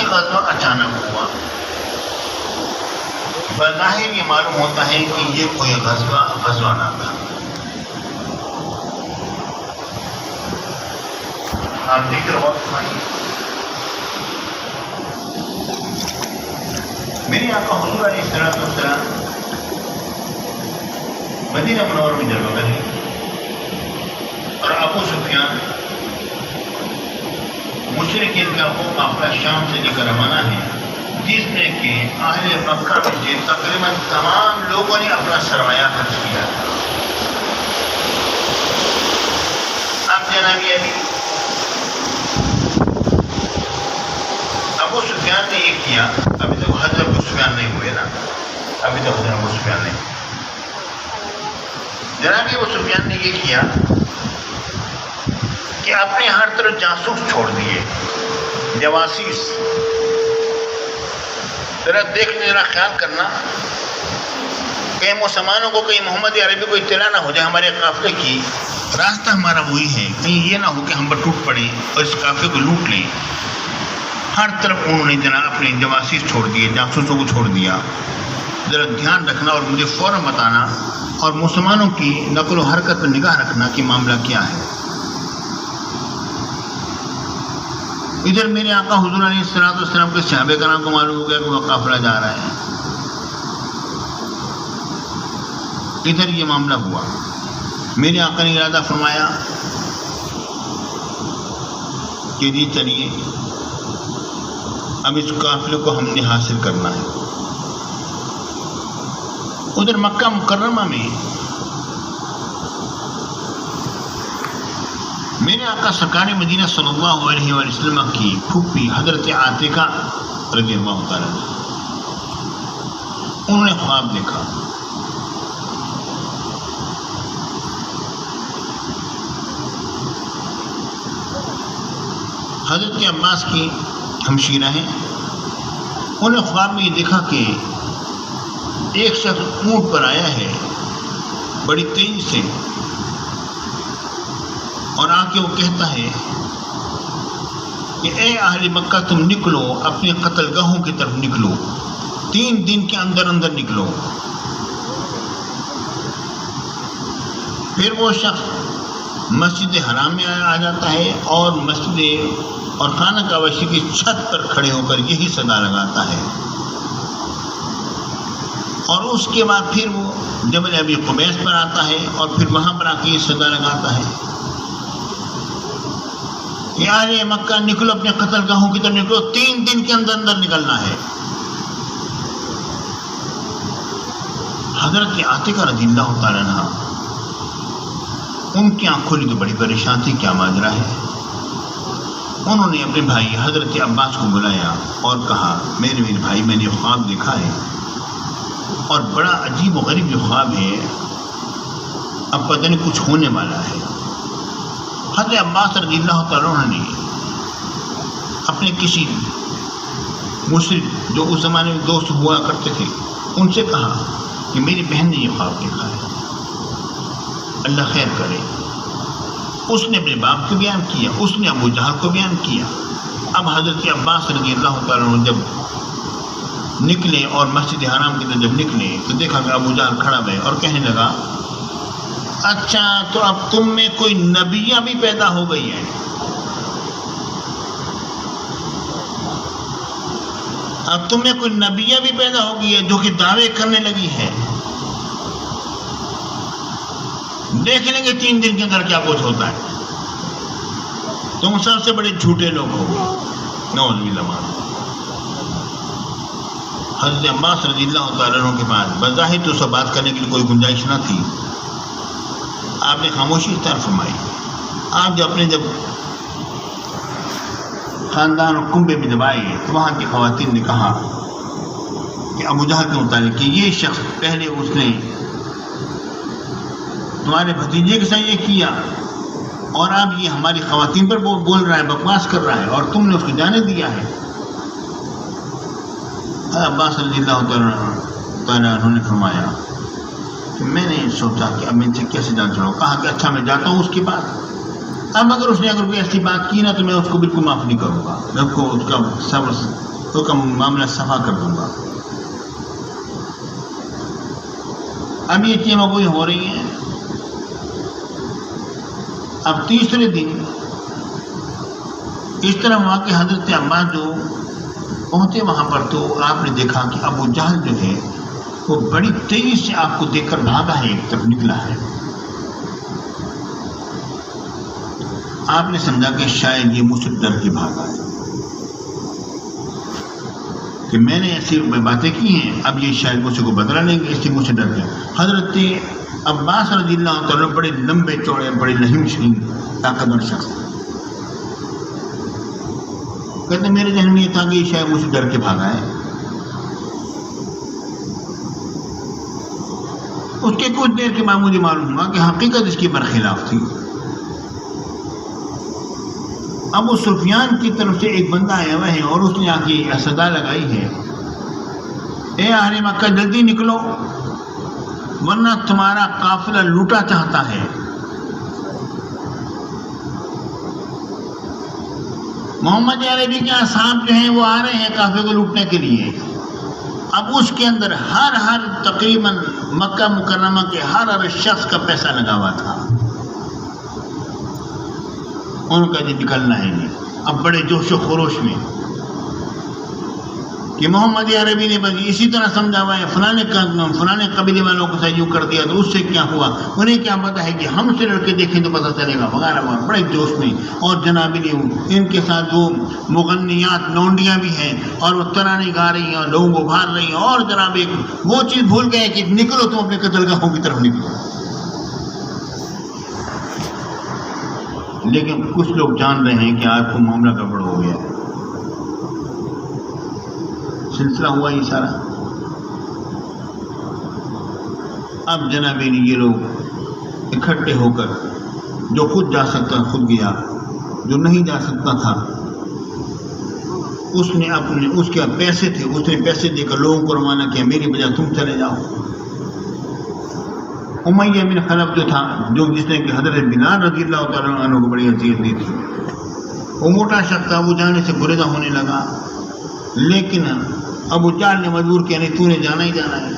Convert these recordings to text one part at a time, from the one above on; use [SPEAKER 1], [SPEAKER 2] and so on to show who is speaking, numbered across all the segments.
[SPEAKER 1] غزوہ اچانک ہوا. بظاہر یہ معلوم ہوتا ہے کہ یہ کوئی غزوہ نہ تھا. آپ دیکھ رہے وقت میرے آقا حضور علیہ السلام مدینہ منورہ میں جلوہ گئے اور ابو سفیان مشرکین کا وہ قافلہ شام سے لے کر روانہ ہے جس میں کہ اہل مکہ میں سے تقریباً تمام لوگوں نے اپنا سرمایہ خرچ کیا تھا. اب جناب ابو سفیان نے یہ کیا. ابھی تک حضرت ابو سفیان نہیں ہوئے نا, ابھی تک حضرت ابو سفیان نہیں. جناب ابو سفیان نے یہ کیا کہ اپنے ہر طرف جاسوس چھوڑ دیے, جواسیس. ذرا دیکھنے, ذرا خیال کرنا کہ مسلمانوں کو کہیں محمد عربی کو اطلاع نہ ہو جائے ہمارے قافلے کی. راستہ ہمارا وہی ہے, کہیں یہ نہ ہو کہ ہم پر ٹوٹ پڑیں اور اس قافلے کو لوٹ لیں. ہر طرف انہوں نے جناب اپنے جواسیس چھوڑ دیے, جاسوسوں کو چھوڑ دیا. ذرا دھیان رکھنا اور مجھے فوراً بتانا اور مسلمانوں کی نقل و حرکت پر نگاہ رکھنا کہ معاملہ کیا ہے. ادھر میرے آقا حضور علیہ السلام کے صحابہ کرام کو معلوم ہو گیا کہ وہ قافلہ جا رہا ہے. ادھر یہ معاملہ ہوا. میرے آقا نے ارادہ فرمایا کہ جی چلیے اب اس قافلے کو ہم نے حاصل کرنا ہے. ادھر مکہ مکرمہ میں میرے آقا سرکار مدینہ صلی اللہ علیہ وسلم کی پھوپھی حضرت عاتقہ رضی اللہ تعالیٰ انہوں نے خواب دیکھا. حضرت عباس کی ہمشیرہ ہیں, انہوں نے خواب میں یہ دیکھا کہ ایک شخص اونٹ پر آیا ہے بڑی تیزی سے اور آ کے وہ کہتا ہے کہ اے اہل مکہ تم نکلو, اپنے قتل گاہوں کی طرف نکلو, 3 دن کے اندر اندر نکلو. پھر وہ شخص مسجد حرام میں آ جاتا ہے اور مسجد اور خانہ کعبہ کی چھت پر کھڑے ہو کر یہی صدا لگاتا ہے. اور اس کے بعد پھر وہ جبل ابی قبیس پر آتا ہے اور پھر وہاں پر آ کے یہ صدا لگاتا ہے کہ اہل مکہ نکلو, اپنے قتل گاہوں کی طرف نکلو, 3 دن کے اندر اندر نکلنا ہے. حضرت عاتقہ رضی اللہ تعالیٰ عنہ ان کی آنکھ کھلی تو بڑی پریشان تھی, کیا ماجرا ہے. انہوں نے اپنے بھائی حضرت عباس کو بلایا اور کہا میرے بھائی میں نے خواب دیکھا ہے اور بڑا عجیب و غریب جو خواب ہے, اب پتہ نہیں کچھ ہونے والا ہے. حضرت عباس رضی اللہ تعالیٰ عنہ نے اپنے کسی مشرک جو اس زمانے میں دوست ہوا کرتے تھے ان سے کہا کہ میری بہن نے یہ خواب دیکھا ہے, اللہ خیر کرے. اس نے اپنے باپ کو بیان کیا, اس نے ابو جہل کو بیان کیا. اب حضرت عباس رضی اللہ تعالیٰ عنہ جب نکلے اور مسجد حرام کی طرف جب نکلے تو دیکھا کہ ابو جہل کھڑا ہے اور کہنے لگا اچھا تو اب تم میں کوئی نبیہ بھی پیدا ہو گئی ہے. اب تم میں کوئی نبیہ بھی پیدا ہو گئی ہے جو کہ دعوے کرنے لگی ہے. دیکھ لیں گے 3 دن کے اندر کیا کچھ ہوتا ہے. تم سب سے بڑے جھوٹے لوگ ہو. نعوذ باللہ. حضرت عباس رضی اللہ تعالیٰ عنہ کے پاس بظاہر تو سب بات کرنے کے لیے کوئی گنجائش نہ تھی. آپ نے خاموشی اختیار فرمائی. آپ جب خاندان اور کنبے میں جب آئے تو وہاں کی خواتین نے کہا کہ ابو جہل کے متعلق کہ یہ شخص پہلے اس نے تمہارے بھتیجے کے ساتھ یہ کیا اور اب یہ ہماری خواتین پر بول رہا ہے, بکواس کر رہا ہے اور تم نے اس کو جانے دیا ہے. عباس رضی اللہ تعالیٰ عنہ نے فرمایا کہ میں نے سوچا کہ اب میں ان سے کیسے جان چڑھاؤں. کہا کہ اچھا میں جاتا ہوں اس کے پاس, اب اگر اس نے کوئی ایسی بات کی نا تو میں اس کو بالکل معاف نہیں کروں گا, میں اس کا صبر تو کا معاملہ صفا کر دوں گا۔ اب یہ چیزیں وہی ہو رہی ہیں۔ اب تیسرے دن اس طرح ہوا کہ حضرت عباس جو پہنچے وہاں پر تو آپ نے دیکھا کہ ابو جہل جو ہے وہ بڑی تیزی سے آپ کو دیکھ کر بھاگا ہے، ایک طرف نکلا ہے۔ آپ نے سمجھا کہ شاید یہ مجھ سے ڈر کے بھاگا ہے کہ میں نے ایسی باتیں کی ہیں، اب یہ شاید مجھ سے کو بدلا لیں گے، اس لیے مجھ سے ڈر گیا۔ حضرت عباس رضی اللہ تعالیٰ بڑے لمبے چوڑے، بڑے لہیم شہیم طاقتور شخص تھے۔ کہتے میرے ذہن میں یہ تھا کہ یہ شاید مجھ سے ڈر کے بھاگا ہے۔ اس کے کچھ دیر کے بعد مجھے معلوم ہوا کہ حقیقت اس کی برخلاف تھی۔ ابو سفیان کی طرف سے ایک بندہ آیا ہوا ہے اور اس نے آ کے صدا لگائی ہے، اے اہل مکہ جلدی نکلو ورنہ تمہارا قافلہ لوٹا چاہتا ہے۔ محمد عربی کے اصحاب جو ہیں وہ آ رہے ہیں قافلے کو لوٹنے کے لیے۔ اب اس کے اندر ہر تقریباً مکہ مکرمہ کے ہر شخص کا پیسہ لگا ہوا تھا۔ ان کا جی نکلنا ہے نہیں۔ اب بڑے جوش و خروش میں کہ محمد عربی نے بس اسی طرح سمجھا ہوا ہے، فلانے قبیلے والوں کو سہیوں کر دیا تو اس سے کیا ہوا، انہیں کیا پتا ہے کہ ہم سے لڑکے دیکھیں تو پتہ چلے گا وغیرہ وغیرہ، بڑے جوش میں۔ اور جناب ان کے ساتھ وہ مغنیات لونڈیاں بھی ہیں اور وہ ترانے گا رہی ہیں اور لوگوں کو ابھار رہی ہیں، اور جناب ایک وہ چیز بھول گئے کہ نکلو تم اپنے قتل گاہوں کی طرف نکلو۔ لیکن کچھ لوگ جان رہے ہیں کہ آپ کو معاملہ گڑبڑ ہو گیا ہے۔ سلسلہ ہوا یہ سارا۔ اب جناب یہ لوگ اکٹھے ہو کر، جو خود جا سکتا خود گیا، جو نہیں جا سکتا تھا اس نے اس کے پیسے تھے، اس نے پیسے دے کر لوگوں کو روانہ کیا، میری بجائے تم چلے جاؤ۔ امیہ بن خلف جو تھا، جو جس نے کہ حضرت بلال رضی اللہ تعالیٰ عنہ کو بڑی عزیت دی تھی، وہ موٹا شخص تھا، وہ جانے سے گریزہ ہونے لگا، لیکن ابو جہل نے مجبور کیا، نہیں تو نے جانا ہی جانا ہے۔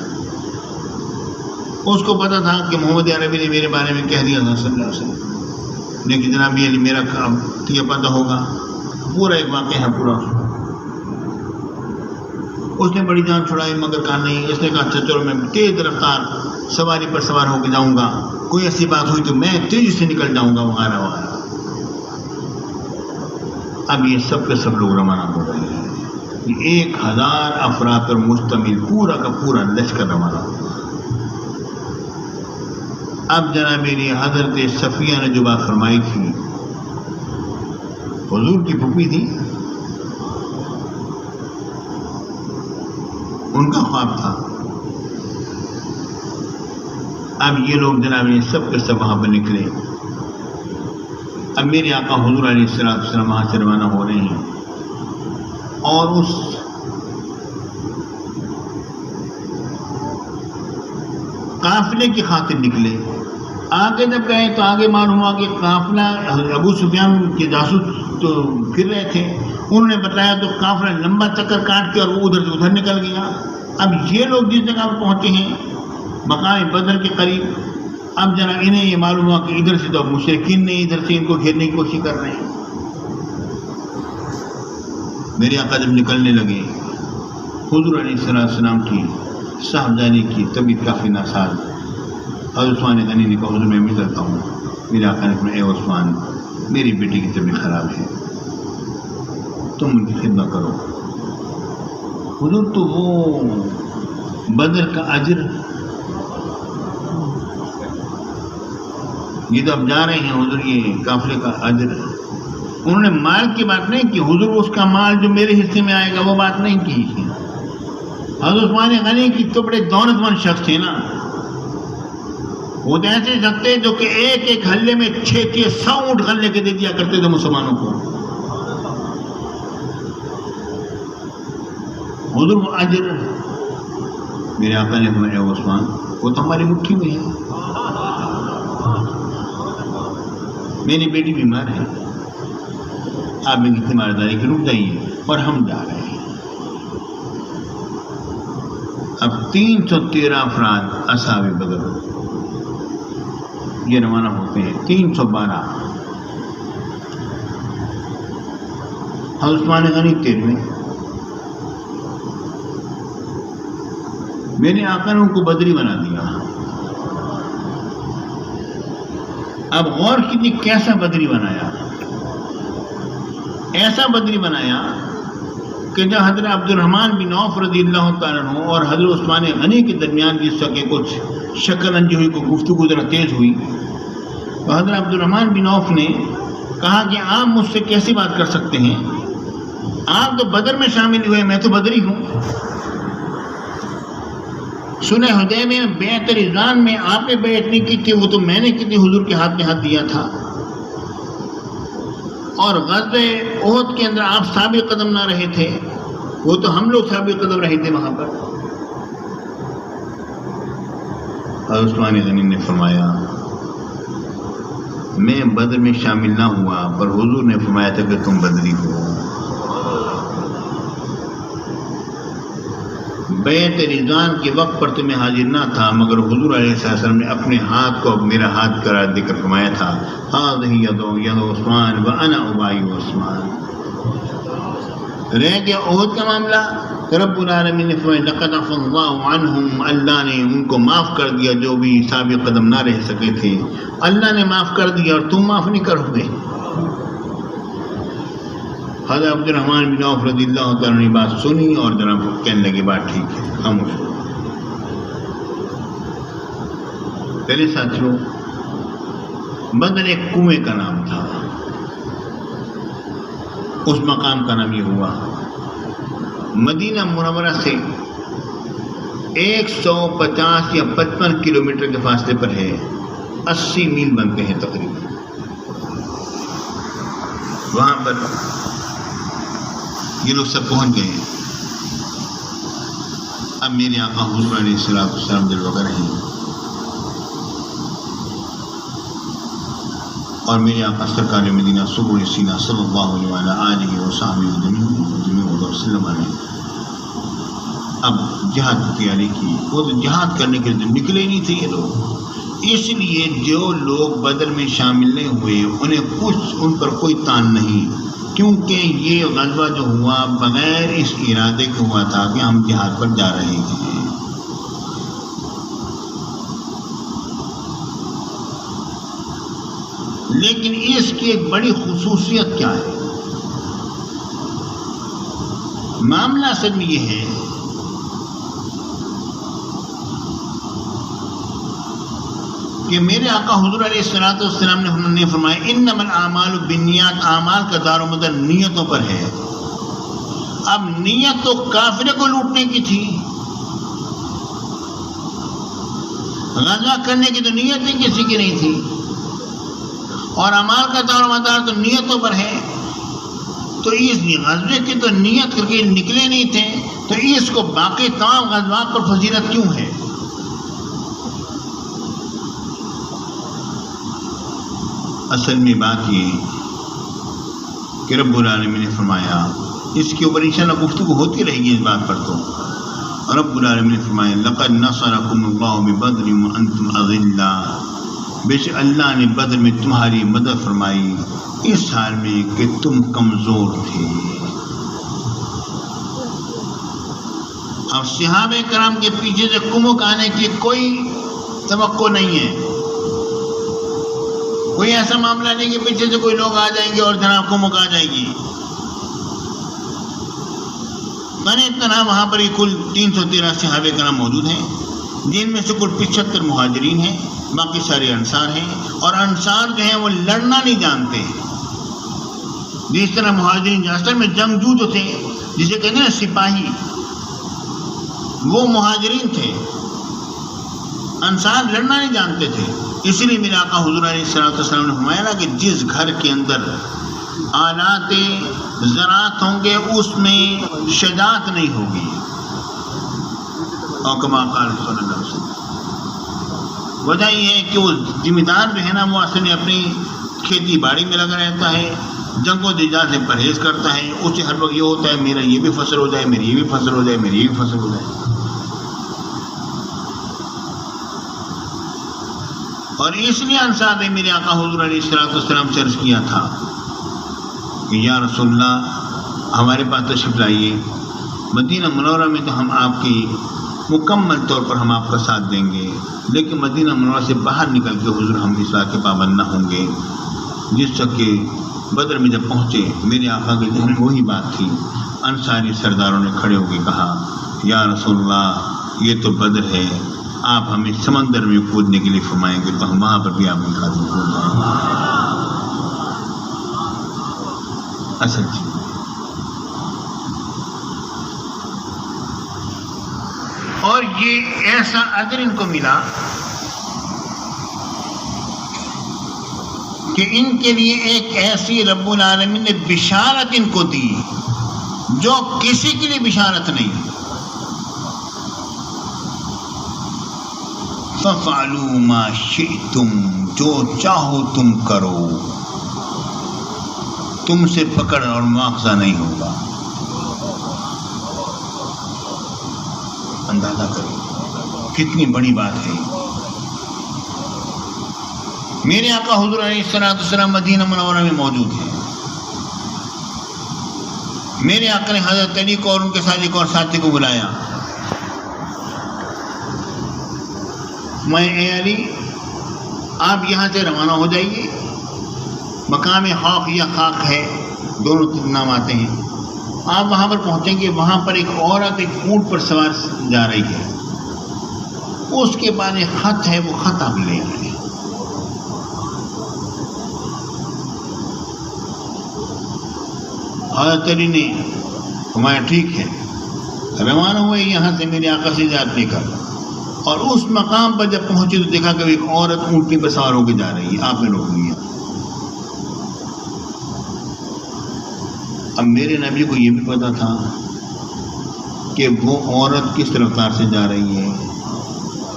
[SPEAKER 1] اس کو پتا تھا کہ محمد عربی نے میرے بارے میں کہہ دیا تھا صلی اللہ علیہ وسلم، لیکن جناب یہ میرا یہ پتہ ہوگا، پورا ایک واقعہ ہے پورا۔ اس نے بڑی جان چھڑائی مگر کہا نہیں، اس نے کہا اچھا چلو میں تیز رفتار سواری پر سوار ہو کے جاؤں گا، کوئی ایسی بات ہوئی تو میں تیزی سے نکل جاؤں گا وغیرہ وغیرہ۔ اب یہ سب کے سب لوگ روانہ ہو رہے ہیں، 1000 افراد پر مشتمل پورا کا پورا لشکر روانہ ہو۔ اب جناب حضرت صفیہ نے جو بات فرمائی تھی، حضور کی پھوپھی تھی، ان کا خواب تھا۔ اب یہ لوگ جناب سب کے سب وہاں پر نکلے۔ اب میرے آقا حضور علیہ السلام وہاں سے روانہ ہو رہے ہیں اور اس قافلے کی خاطر نکلے۔ آگے جب گئے تو آگے معلوم ہوا کہ قافلہ ابو سفیان کے جاسوس تو پھر رہے تھے، انہوں نے بتایا تو قافلہ لمبا چکر کاٹ کے اور وہ ادھر سے ادھر نکل گیا۔ اب یہ لوگ جس جگہ پر پہنچے ہیں مقام بدر کے قریب، اب جناب انہیں یہ معلوم ہوا کہ ادھر سے تو مشرکین نے ادھر سے ان کو گھیرنے کی کوشش کر رہے ہیں۔ میرے آقا جب نکلنے لگے، حضور علیہ السلام کی صاحبزادی کی طبیعت کافی ناساز، حضرت عثمان غنی نے کہا حضور میں بھی کرتا ہوں۔ میرے آقا نے کہا اے عثمان، میری بیٹی کی طبیعت خراب ہے، تم ان کی خدمت کرو۔ حضور تو وہ بدر کا اجر، یہ تو اب جا رہے ہیں حضور، یہ قافلے کا اجر، انہوں نے مال کی بات نہیں کی حضور، اس کا مال جو میرے حصے میں آئے گا وہ بات نہیں کی۔ حضرت عثمان غنی کی تو بڑے دولت مند شخص تھے نا، وہ تو ایسے شخص تھے جو کہ ایک ایک حلے میں 600 اونٹ غلے کے دے دیا کرتے تھے مسلمانوں کو۔ حضور وہ اجر، میرے آقا نے فرمایا عثمان وہ تو ہماری مٹھی میں ہے، میری بیٹی بیمار ہے، آپ ان کی تیمارداری کے رک جائیے اور ہم جا رہے ہیں۔ اب 313 افراد اصحاب بدر یہ روانہ ہوتے ہیں. 312 حضرت عثمان غنی 13. میرے آقا نے ان کو بدری بنا دیا. اب غور کیجیے کیسا بدری بنایا. ایسا بدری بنایا کہ جب حضرت عبد الرحمن بن عوف رضی اللہ تعالیٰ عنہ اور حضرت عثمان غنی کے درمیان جس وقت کچھ شکل انجی ہوئی، کوئی گفتگو ذرا تیز ہوئی، تو حضرت عبد الرحمن بن عوف نے کہا کہ آپ مجھ سے کیسی بات کر سکتے ہیں، آپ تو بدر میں شامل ہوئے، میں تو بدری ہوں. صلح حدیبیہ میں بیعت رضوان میں آپ نے بیعت نہیں کی تھی، وہ تو میں نے کی تھی، حضور کے ہاتھ میں ہاتھ دیا تھا. اور غزوہ احد کے اندر آپ ثابت قدم نہ رہے تھے، وہ تو ہم لوگ ثابت قدم رہے تھے وہاں پر. حضرت عثمان غنی نے فرمایا میں بدر میں شامل نہ ہوا، پر حضور نے فرمایا تھا کہ تم بدری ہو. بیعت رضوان کے وقت پر تمہیں حاضر نہ تھا، مگر حضور علیہ السلام نے اپنے ہاتھ کو میرا ہاتھ قرار دے کر فرمایا تھا هذه ید عثمان وانا ابایع عثمان. رہ گیا احد کا معاملہ، رب العالمین نے فرمایا لقد عفا اللہ عنہم، اللہ نے ان کو معاف کر دیا جو بھی ثابت قدم نہ رہ سکے تھے، اللہ نے معاف کر دیا اور تم معاف نہیں کرو گے. حضرت عبد الرحمن بن عوف رضی اللہ تعالیٰ نے بات سنی اور جناب کہنے لگے بات ٹھیک ہے، خاموش ہو. پہلے ساتھیوں بدر ایک کنویں کا نام تھا، اس مقام کا نام یہ ہوا مدینہ منورہ سے 150 یا 55 کلومیٹر کے فاصلے پر ہے، 80 میل بنتے ہیں تقریباً. وہاں پر یہ لوگ سب پہنچ گئے. اب میرے آقا حضور علیہ السلام دل وغیرہ ہیں اور میرے آقا سرکار مدینہ سرور سینہ صلی اللہ علیہ وسلم نے اب جہاد کی تیاری کی. وہ تو جہاد کرنے کے لیے نکلے نہیں تھے یہ لوگ، اس لیے جو لوگ بدر میں شامل نہیں ہوئے انہیں کچھ ان پر کوئی تان نہیں، کیونکہ یہ غزوہ جو ہوا بغیر اس ارادے کے ہوا تھا کہ ہم جہاد پر جا رہے ہیں. لیکن اس کی ایک بڑی خصوصیت کیا ہے؟ معاملہ اصل میں یہ ہے کہ میرے آقا حضور علیہ السلام نے فرمایا انما الاعمال بالنیات، اعمال کا دار و مدار نیتوں پر ہے. اب نیت تو کافرے کو لوٹنے کی تھی، غزوہ کرنے کی تو نیت ہی کسی کی نہیں تھی، اور اعمال کا دار و مدار تو نیتوں پر ہے. تو اس غزوے کی تو نیت کر کے نکلے نہیں تھے، تو اس کو باقی تمام غزوات پر فضیلت کیوں ہے؟ اصل میں بات یہ کہ رب العالمین نے فرمایا، اس کے اوپر انشاءاللہ گفتگو ہوتی رہے گی اس بات پر. تو رب العالمین نے فرمایا لقد نصرکم اللہ ببدر وانتم اذلہ، بے شک اللہ نے بدر میں تمہاری مدد فرمائی اس حال میں کہ تم کمزور تھے. اب صحابہ کرام کے پیچھے سے کمک آنے کی کوئی توقع نہیں ہے، کوئی ایسا معاملہ نہیں کہ پیچھے سے کوئی لوگ آ جائیں گے اور جناب کمک آ جائے گی. اتنا وہاں پر ہی کل 313 صحابہ کرام موجود ہیں، جن میں سے کل 75 مہاجرین ہیں، باقی سارے انصار ہیں. اور انصار جو ہیں وہ لڑنا نہیں جانتے، جس طرح مہاجرین اصل میں جنگجو جو تھے جسے کہتے ہیں نا سپاہی، وہ مہاجرین تھے. انصار لڑنا نہیں جانتے تھے. اسی لیے میرے آقا حضور علیہ السلام نے فرمایا نا کہ جس گھر کے اندر آلات زراعت ہوں گے اس میں شجاعت نہیں ہوگی. اور کما قال صلی اللہ علیہ وسلم، وجہ یہ ہے کہ وہ ذمہ دار جو ہے نا وہ اصل میں اپنی کھیتی باڑی میں لگا رہتا ہے، جنگ و جدال سے پرہیز کرتا ہے. اسے ہر وقت یہ ہوتا ہے میرا یہ بھی فصل ہو جائے، میری یہ بھی فصل ہو جائے، میری یہ بھی فصل ہو جائے. اور اس لیے انصار نے میرے آقا حضور علیہ السلام سے عرض کیا تھا کہ یا رسول اللہ ہمارے پاس تشریف لائیے، مدینہ منورہ میں تو ہم آپ کی مکمل طور پر ہم آپ کا ساتھ دیں گے، لیکن مدینہ منورہ سے باہر نکل کے حضور ہم اس بات کے پابند نہ ہوں گے۔ جس وقت کہ بدر میں جب پہنچے میرے آقا کے ذہن میں وہی بات تھی۔ انصاری سرداروں نے کھڑے ہو کے کہا یا رسول اللہ یہ تو بدر ہے، آپ ہمیں سمندر میں کودنے کے لیے فرمائیں گے تو ہم وہاں پر بھی آپ کے خاطر کود جائیں گے۔ اصل چیز اور یہ ایسا اجر ان کو ملا کہ ان کے لیے ایک ایسی رب العالمین نے بشارت ان کو دی جو کسی کے لیے بشارت نہیں۔ فَفَعَلُوا مَا شِئْتُمْ، جو چاہو تم کرو، تم سے پکڑ اور مواخذہ نہیں ہوگا۔ اندازہ کرو کتنی بڑی بات ہے۔ میرے آقا حضور علیہ السلام مدینہ منورہ میں موجود ہیں۔ میرے آقا نے حضرت علی کو اور ان کے ساتھ ایک اور ساتھی کو بلایا، میں اے علی آپ یہاں سے روانہ ہو جائیے، مقام خاک یا خاک ہے، دونوں نام آتے ہیں، آپ وہاں پر پہنچیں گے، وہاں پر ایک عورت ایک اونٹ پر سوار جا رہی ہے، اس کے بعد ایک خط ہے، وہ خط آپ لے آئیں۔ حضرت علی نے فرمایا ٹھیک ہے، روانہ ہوئے یہاں سے میرے آقا سے اجازت لے کر، اور اس مقام پر جب پہنچے تو دیکھا کہ ایک عورت اونٹنی پر سوار ہو کے جا رہی ہے، آپ نے روک لیا۔ اب میرے نبی کو یہ بھی پتا تھا کہ وہ عورت کس رفتار سے جا رہی ہے،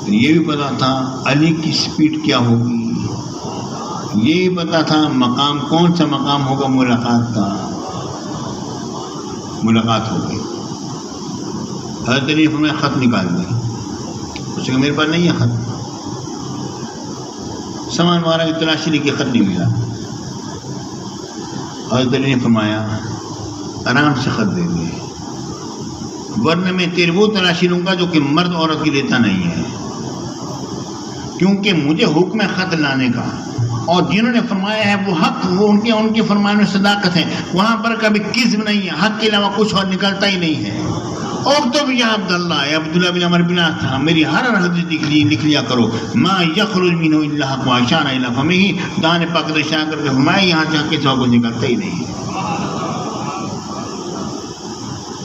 [SPEAKER 1] یہ بھی پتا تھا علی کی سپیڈ کیا ہوگی، یہ بھی پتا تھا مقام کون سا مقام ہوگا ملاقات کا۔ ملاقات ہو گئی، حضرت علی نے ہمیں خط نکال دیا، اس کہ میرے پاس نہیں ہے خط، سامان وغیرہ کی تلاشی لی کہ خط نہیں ملا۔ حضرت علی نے فرمایا آرام سے خط دے دے، ورنہ میں تیری وہ تلاشی لوں گا جو کہ مرد عورت کی لیتا نہیں ہے، کیونکہ مجھے حکم ہے خط لانے کا، اور جنہوں نے فرمایا ہے وہ حق، وہ ان کے فرمان میں صداقت ہے، وہاں پر کبھی کذب نہیں ہے، حق کے علاوہ کچھ اور نکلتا ہی نہیں ہے۔ اکتب یا عبداللہ، عبداللہ بن عمر بن عاص تھا، میری ہر حدیث لکھ لیا کرو، ما یخرج منہ الا حق واشار الی فمہ، دان پاک اشارہ کر کے فرمایا یہاں سے حق کے سوا کچھ نکلتا ہی نہیں ہے،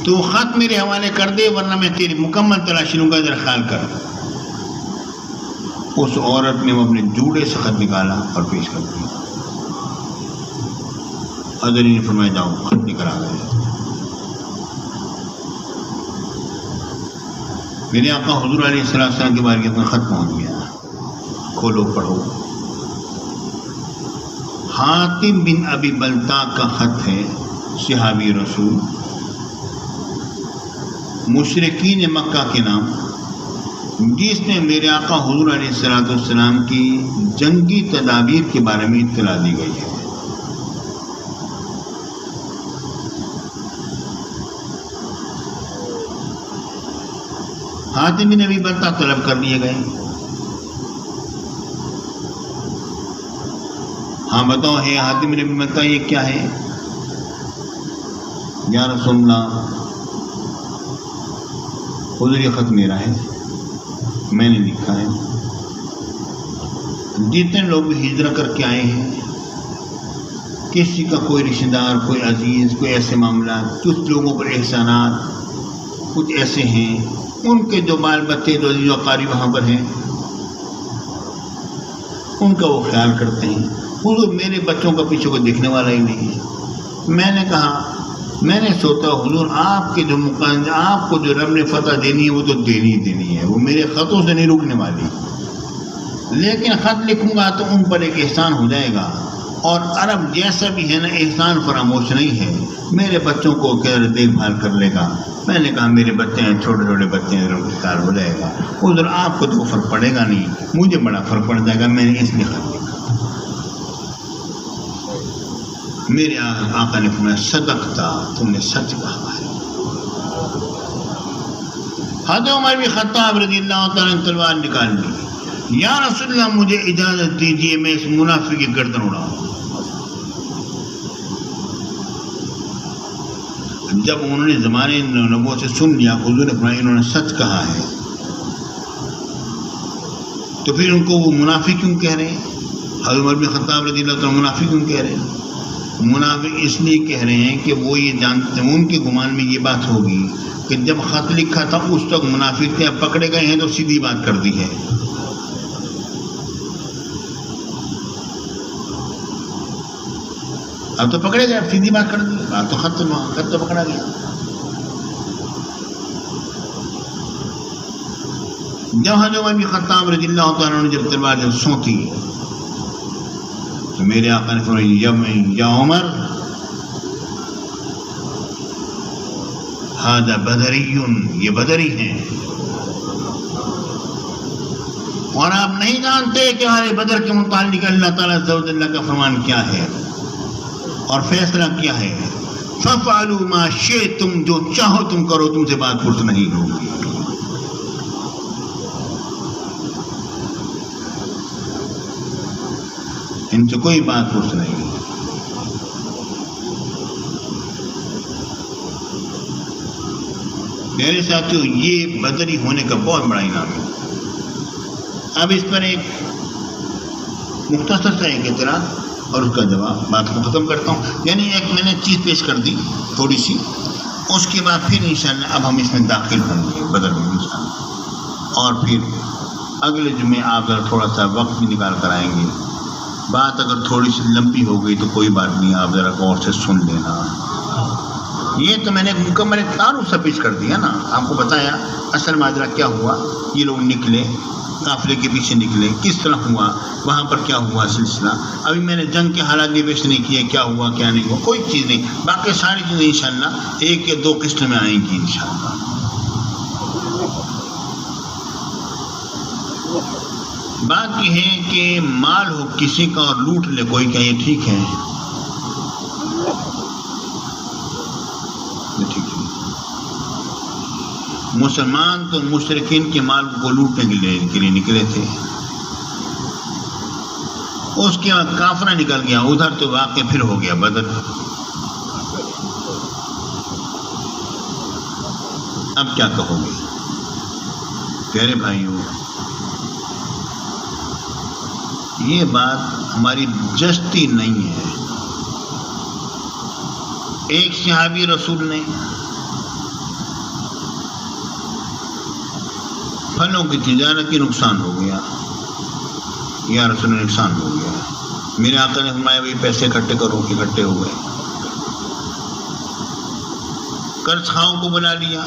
[SPEAKER 1] تو خط میرے حوالے کر دے ورنہ میں تیری مکمل تلاشی لوں گا، ذرا خیال کر۔ اس عورت نے وہ اپنے جوڑے سے خط نکالا اور پیش کر دیا۔ حضرت نے فرمایا جاؤ خط نکل آ گئے۔ میرے آقا حضور علیہ السلام کے بارے میں خط پہنچ گیا، کھولو پڑھو۔ حاتم بن ابی بلتع کا خط ہے، صحابی رسول، مشرکین مکہ کے نام، جس نے میرے آقا حضور علیہ السلام کی جنگی تدابیر کے بارے میں اطلاع دی گئی ہے۔ حاتم بن ابی بلتع طلب کر لیے گئے۔ ہاں بتاؤ ہے حاتم بن ابی بلتع یہ کیا ہے؟ یا رسول اللہ حضور یہ خط میرا ہے، میں نے لکھا ہے، جتنے لوگ ہجرت کر کے آئے ہیں، کسی کا کوئی رشتہ دار، کوئی عزیز، کوئی ایسے معاملات، کچھ لوگوں پر احسانات کچھ ایسے ہیں، ان کے جو بال بچے جو عزیز و اقارب وہاں پر ہیں ان کا وہ خیال کرتے ہیں۔ حضور میرے بچوں کا پیچھے کوئی دیکھنے والا ہی نہیں ہے۔ میں نے کہا، میں نے سوچا حضور آپ کے جو آپ کو جو رب نے فتح دینی ہے وہ تو دینی ہی دینی ہے، وہ میرے خطوں سے نہیں رکنے والی، لیکن خط لکھوں گا تو ان پر ایک احسان ہو جائے گا، اور عرب جیسا بھی ہے نا احسان فراموش نہیں ہے، میرے بچوں کو دیکھ بھال کر لے گا۔ میں نے کہا میرے بچے ہیں، چھوٹے چھوٹے بچے ہیں، ان کا ہو جائے گا، ادھر آپ کو تو فرق پڑے گا نہیں، مجھے بڑا فرق پڑ جائے گا، میں نے اس لیے خرچ کیا۔ میرے آقا نے فرمایا صدقتا، تم نے سچ کہا ہے۔ حضرت عمر بن خطاب رضی اللہ تعالیٰ نے تلوار نکال لی، یا رسول اللہ مجھے اجازت دیجیے میں اس منافق کی گردن اڑاؤں۔ جب انہوں نے زمانے نبوت سے سن لیا حضور نے فرمایا انہوں نے سچ کہا ہے، تو پھر ان کو وہ منافق کیوں کہہ رہے ہیں؟ حضرت عمر بن خطاب رضی اللہ تعالیٰ منافق کیوں کہہ رہے ہیں؟ منافق اس لیے کہہ رہے ہیں کہ وہ یہ جانتے ہیں، ان کے گمان میں یہ بات ہوگی کہ جب خط لکھا تھا اس وقت منافق تھے، اب پکڑے گئے ہیں تو سیدھی بات کر دی ہے۔ اب تو پکڑے گئے، اب سیدھی بات کر دی، بات تو خط تو پکڑا گیا۔ جب حضرت عمر بن خطاب رضی اللہ تعالیٰ نے جب تلوار جب سونتی تو میرے آقا نے فرمایا یا عمر ھذا بدری، یہ بدری ہیں، اور آپ نہیں جانتے کہ ہمارے بدر کے متعلق اللہ تعالیٰ عز و جل کا فرمان کیا ہے اور فیصلہ کیا ہے۔ فَفْعَلُوا مَا شِئْتُمْ، جو چاہو تم کرو، تم سے بات پرس نہیں ہوگی۔ ان سے کوئی بات پرس نہیں۔ میرے ساتھیوں یہ بدری ہونے کا بہت بڑا انعام ہے۔ اب اس پر ایک مختصر سا ایک اعتراض اور اس کا جواب بات کو ختم کرتا ہوں۔ یعنی ایک میں نے چیز پیش کر دی تھوڑی سی، اس کے بعد پھر انشاءاللہ اب ہم اس میں داخل ہوں گے بدر میں انشاءاللہ، اور پھر اگلے جمعے آپ ذرا تھوڑا سا وقت بھی نکال کر آئیں گے۔ بات اگر تھوڑی سی لمبی ہو گئی تو کوئی بات نہیں، آپ ذرا غور سے سن لینا۔ یہ تو میں نے مکمل تعارف سے پیش کر دیا نا، آپ کو بتایا اصل ماجرا کیا ہوا، یہ لوگ نکلے قافلے کے پیچھے نکلے، کس طرح ہوا، وہاں پر کیا ہوا سلسلہ۔ ابھی میں نے جنگ کے حالات بھی پیش نہیں کیے، کیا ہوا کیا نہیں ہوا، کوئی چیز نہیں، باقی ساری چیزیں انشاءاللہ ایک یا دو قسط میں آئیں گی انشاءاللہ۔ بات یہ ہے کہ مال ہو کسی کا اور لوٹ لے کوئی، کیا یہ ٹھیک ہے؟ ٹھیک ہے۔ مسلمان تو مشرکین کے مال کو لوٹنے کے لیے نکلے تھے، اس کے بعد کافرہ نکل گیا ادھر، تو واقع پھر ہو گیا بدر۔ اب کیا کہو گے پیارے بھائیوں؟ یہ بات ہماری جستی نہیں ہے۔ ایک صحابی رسول نے پھلوں کی تجارت کی نقصان ہو گیا، یا رسول نے نقصان ہو گیا، میرے آقا نے فرمایا بھائی پیسے اکٹھے کرو، اکٹھے ہو گئے۔ قرض خواہوں کو بلا لیا،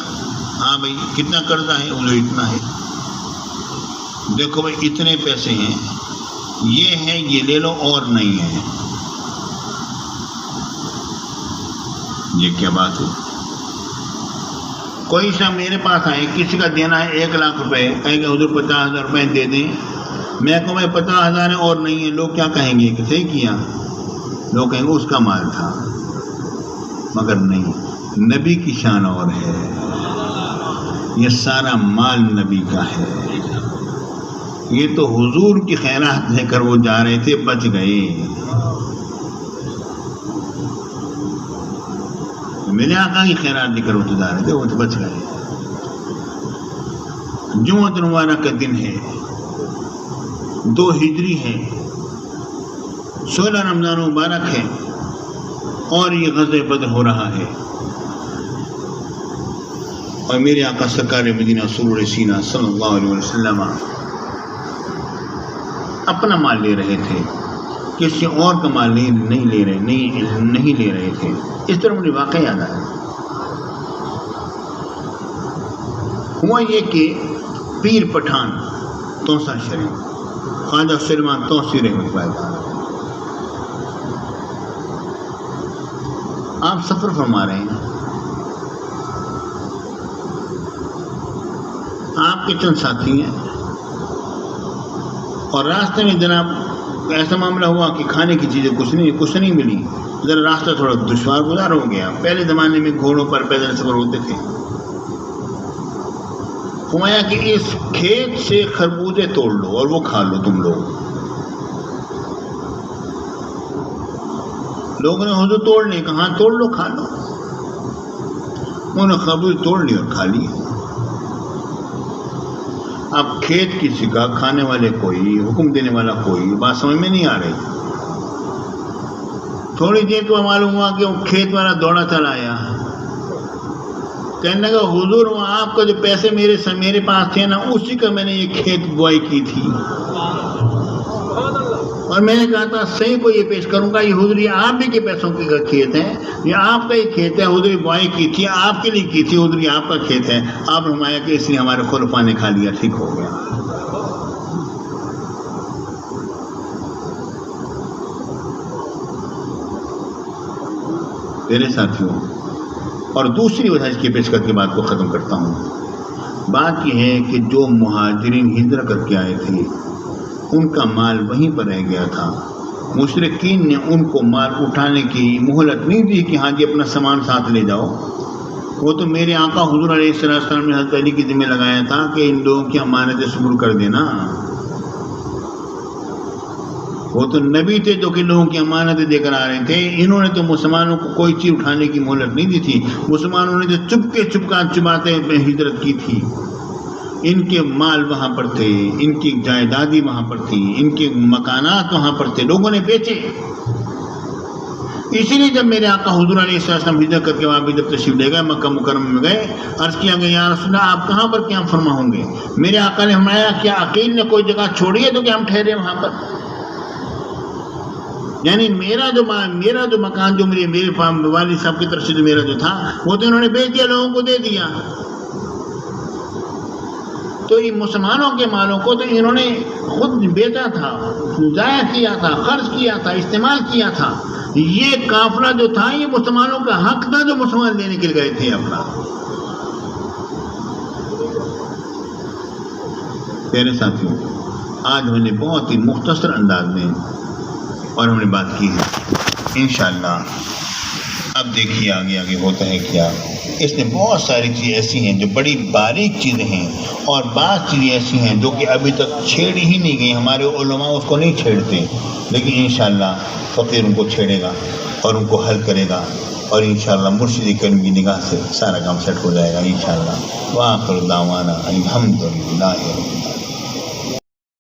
[SPEAKER 1] ہاں بھائی کتنا قرضہ ہے؟ بولے اتنا ہے۔ دیکھو بھائی اتنے پیسے ہیں، یہ ہے، یہ لے لو، اور نہیں ہے۔ یہ کیا بات ہے؟ کوئی شخص میرے پاس آئے، کسی کا دینا ہے 1,00,000 روپے، کہیں گے حضور 50,000 روپے دے دیں، میں کہوں بھائی 50,000 ہے اور نہیں ہے، لوگ کیا کہیں گے کہ صحیح کیا؟ لوگ کہیں گے اس کا مال تھا، مگر نہیں، نبی کی شان اور ہے، یہ سارا مال نبی کا ہے۔ یہ تو حضور کی خیرات لے کر وہ جا رہے تھے، بچ گئے۔ میرے آقا کی خیرات لے کر وہ تو جا رہے تھے، وہ تو بچ گئے۔ جمعۃ المبارک کا دن ہے، 2 ہجری ہے، 16 رمضان مبارک ہے، اور یہ غزوہ بدر ہو رہا ہے، اور میرے آقا سرکار مدینہ سرور سینہ صلی اللہ علیہ وسلم اپنا مال لے رہے تھے، کسی اور کا مال نہیں لے رہے تھے۔ اس طرح مجھے واقعہ یاد آیا۔ ہوا یہ کہ پیر پٹھان توسا شریف خواجہ سلیمان توسی رحمۃ اللہ تعالیٰ آپ سفر فرما رہے ہیں، آپ کے چند ساتھی ہیں، اور راستے میں جناب ایسا معاملہ ہوا کہ کھانے کی چیزیں کچھ نہیں ملی، ذرا راستہ تھوڑا دشوار گزار ہو گیا۔ پہلے زمانے میں گھوڑوں پر پیدل سفر ہوتے تھے۔ فرمایا کہ اس کھیت سے خربوزے توڑ لو اور وہ کھا لو تم لوگ۔ لوگوں نے حضور توڑنے کہا، توڑ لو کھا لو۔ انہوں نے خربوزے توڑ لی اور کھا لی۔ اب کھیت کسی کا، کھانے والے کوئی، حکم دینے والا کوئی، بات سمجھ میں نہیں آ رہی۔ تھوڑی دیر تو معلوم ہوا کہ وہ کھیت والا دوڑا چلا آیا، کہنے لگا حضور وہاں آپ کا جو پیسے میرے پاس تھے نا، اسی کا میں نے یہ کھیت بوائی کی تھی، اور میں نے کہا تھا صحیح کو یہ پیش کروں گا، یہ حضور یہ آپ ہی کے پیسوں کا کھیت ہے، یہ آپ کا ہی کھیت ہے، حضور بوائی کی تھی، آپ کے لیے کی تھی، حضور یہ آپ کا کھیت ہے۔ آپ نے فرمایا کہ اس نے ہمارے خلفاء نے کھا لیا، ٹھیک ہو گیا۔ میرے ساتھیوں، اور دوسری وجہ اس کی پیش کر کے بات کو ختم کرتا ہوں۔ بات یہ ہے کہ جو مہاجرین ہجرت کر کے آئے تھے ان کا مال وہیں پر رہ گیا تھا۔ مشرکین نے ان کو مال اٹھانے کی مہلت نہیں دی کہ ہاں جی اپنا سامان ساتھ لے جاؤ۔ وہ تو میرے آقا حضور علیہ السلام نے حضرت علی کی ذمہ لگایا تھا کہ ان لوگوں کی امانتیں سپرد کر دینا۔ وہ تو نبی تھے جو کہ لوگوں کی امانتیں دے کر آ رہے تھے۔ انہوں نے تو مسلمانوں کو کوئی چیز اٹھانے کی مہلت نہیں دی تھی۔ مسلمانوں نے تو چپاتے ہجرت کی تھی۔ ان کے مال وہاں پر تھے، ان کی جائیدادی وہاں پر تھی، ان کے مکانات وہاں پر تھے، لوگوں نے بیچے۔ اسی لیے جب میرے آقا حضور علیہ السلام ہجرت کر کے وہاں بھی جب تشریف لے گئے، مکہ مکرمہ میں گئے، عرض کیا گیا یا رسول اللہ آپ کہاں پر قیام فرما ہوں گے؟ میرے آقا نے فرمایا کیا عقیل نے کوئی جگہ چھوڑی ہے تو کہ ہم ٹھہرے وہاں پر؟ یعنی میرا جو مکان جو میرے والد صاحب کی طرف سے جو میرا جو تھا وہ تو انہوں نے بیچ دیا، لوگوں کو دے دیا۔ تو یہ مسلمانوں کے مالوں کو تو انہوں نے خود بیچا تھا، ضائع کیا تھا، خرچ کیا تھا، استعمال کیا تھا۔ یہ قافلہ جو تھا یہ مسلمانوں کا حق تھا جو مسلمان لینے کے لیے گئے تھے اپنا۔ میرے ساتھیوں، آج ہم نے بہت ہی مختصر انداز میں اور ہم نے بات کی ہے۔ انشاءاللہ اب دیکھیے آگے ہوتا ہے کیا۔ اس میں بہت ساری چیزیں ایسی ہیں جو بڑی باریک چیزیں ہیں، اور بعض چیزیں ایسی ہیں جو کہ ابھی تک چھیڑی ہی نہیں گئی، ہمارے علماء اس کو نہیں چھیڑتے، لیکن انشاءاللہ فقیر ان کو چھیڑے گا اور ان کو حل کرے گا، اور انشاءاللہ مرشد کریم کی نگاہ سے سارا کام سیٹ ہو جائے گا انشاءاللہ۔ وآخر دعوانا الحمدللہ رب العالمین۔